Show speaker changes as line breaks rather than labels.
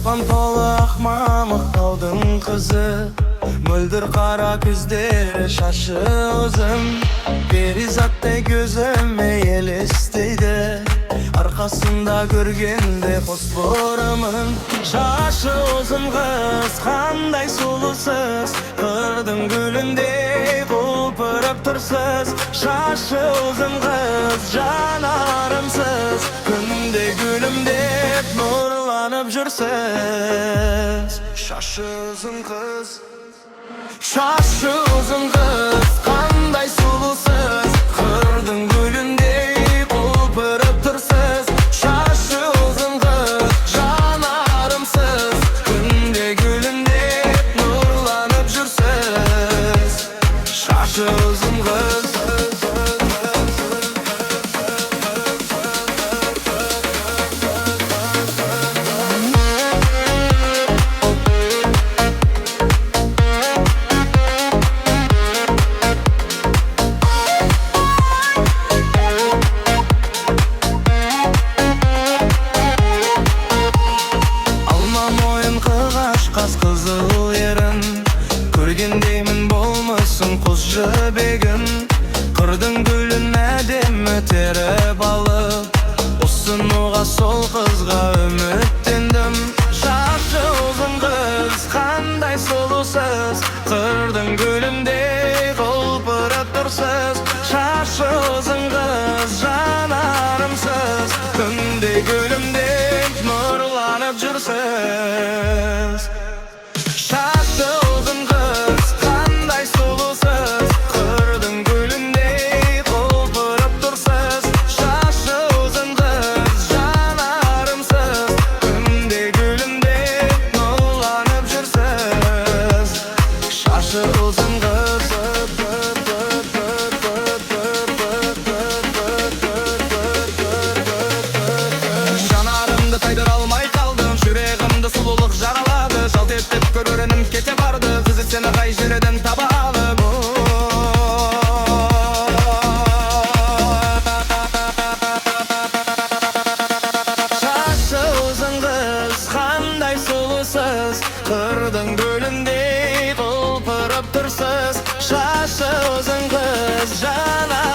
аспан толы ақ мамық таудың қызы, мөлдір қара көздері, шашы ұзын, перизаттай көзіме елестейді. Арқасында көргенде қос бұрымын. Шашы ұзын қыз, қандай сұлусыз, қырдың гүліндей құлпырып тұрсыз. Шашы ұзын қыз, жанарымсыз, күнде гүлімдеп нұрланып жүрсіз. Шашы ұзын қыз, шашы ұзын қыз, қандай сұлусыз, қырдың гүліндей құлпырып тұрсыз. Шашы ұзын қыз, жанарымсыз, күнде гүлімдеп нұрланып жүрсіз. Шашы ұзын қыз. Қас қызыл ерін, көргендеймін болмысын құс жібегін. Қырдың гүлін әдемі теріп алып, ұсынуға сол қызға үміттендім. Шашы ұзын қыз, қандай сұлусыз, қырдың гүліндей құлпырып тұрсыз. Шашы ұзын қыз, жанарымсыз, күнде гүлімдей нұрланып жүрсіз. Шашы ұзын қыз, қандай сұлусыз, қырдың гүліндей құлпырып тұрсыз. Шашы ұзын қыз, жанарымсыз, күнде гүлімдей нұрланып жүрсіз. Шашы ұзын қыз. Жанарымды тайдыра алмай қалдым, жүрегімді сұлулық жаралады. Жалт етіп көрерінім кете барды, қызы сені қай жерден таба алып. Шашы ұзын қыз, қандай сұлусыз, қырдың гүліндей құлпырып тұрсыз. Шашы ұзын қыз, жанарымсыз,